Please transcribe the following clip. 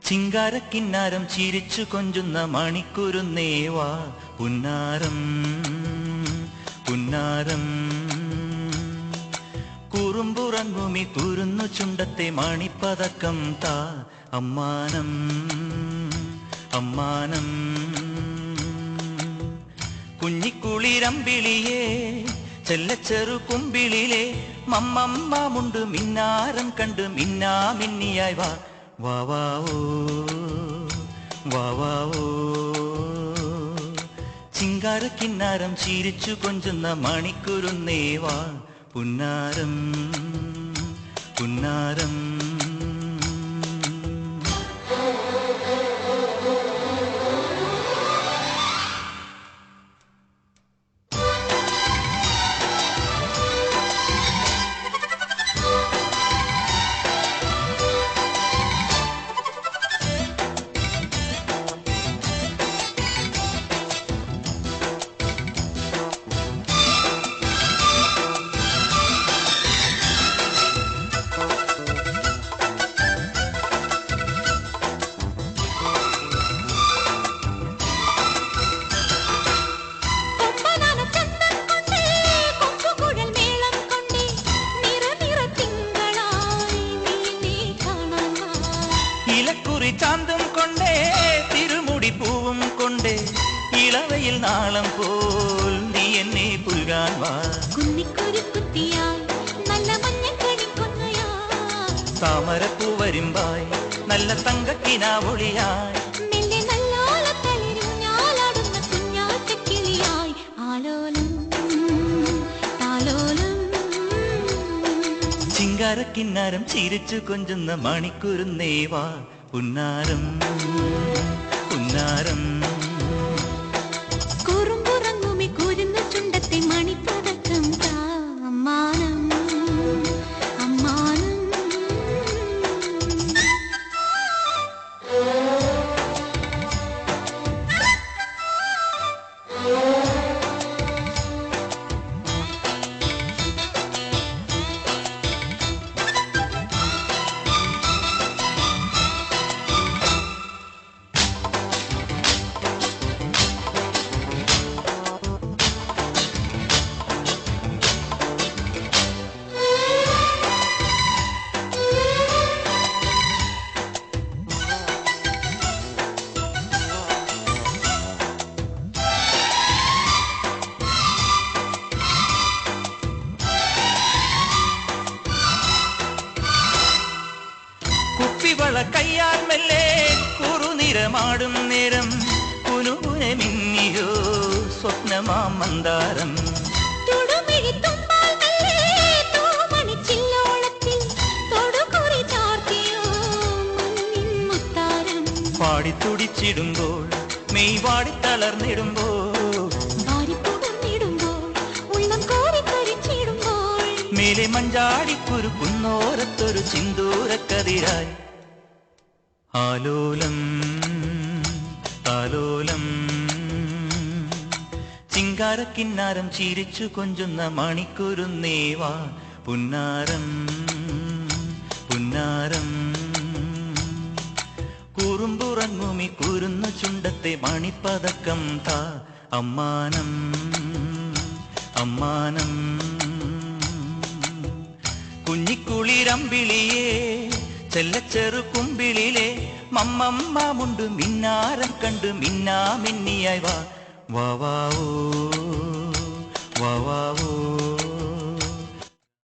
ചിങ്കാരക്കിന്നാരം ചിരിച്ചു കൊഞ്ചുന്ന മണിക്കുരുന്നേവാ പുന്നാരം പുന്നാരം കുറുമ്പുറങ്ങുമി കുരുന്നു ചുണ്ടത്തെ മണിപ്പതക്കം താ അമ്മാനം അമ്മാനം കുഞ്ഞിക്കുളിരമ്പിളിയേ ചെല്ലച്ചെറു കുമ്പിളിലെ മമ്മമ്മുണ്ട് മിന്നാരം കണ്ട് മിന്നാ മിന്നിയായി വാ വാവാവോ വാവാവോ ചിങ്കാരക്കിന്നാരം ചിരിച്ചു കൊഞ്ചുന്ന മണിക്കുരുന്നേവാ പുന്നാരം പുന്നാരം താളം പോൽ നീ എന്നെ പുൽകാൻ വാ. താമരപ്പൂ വരുമ്പായി നല്ല തങ്കക്കിനാവൊളിയായി ചിങ്കാരക്കിന്നാരം ചിരിച്ചു കൊഞ്ചുന്ന മണിക്കുരുന്നേവാ പുന്നാരം പുന്നാരം. കുറുമ്പുറങ്ങുമി കുരുന്ന ചുണ്ടത്തെ മണിപ്പതക്കം താ അമ്മാനം അമ്മാനം. കുപ്പിവള കയ്യാൽ മെല്ലെ കുറുനിറമാടും നേരം കുനുകുനെ മിന്നിയോ സ്വപ്നമാം മന്ദാരം. പാടിത്തുടിച്ചിടുമ്പോൾ മെയ് വാടി തളർന്നിടുമ്പോൾ മേലെ മഞ്ചാടിക്കുരുക്കുന്നോരത്തൊരു സിന്ദൂരക്കതിരായി ആലോലം ആലോലം. ചിങ്കാരക്കിന്നാരം ചിരിച്ചു കൊഞ്ചുന്ന മണിക്കുരുന്നേവാ പുന്നാരം പുന്നാരം. കുറുമ്പുറങ്ങുമി കുരുന്ന ചുണ്ടത്തെ മണിപ്പതക്കം താ അമ്മാനം അമ്മാനം. കുഞ്ഞിക്കുളിരമ്പിളിയേ ചെല്ലച്ചെറു കുമ്പിളിലെ മമ്മമ്മുണ്ട് മിന്നാരം കണ്ട് മിന്നാമിന്നിയായി വാ വാവാവോ വാവാവോ.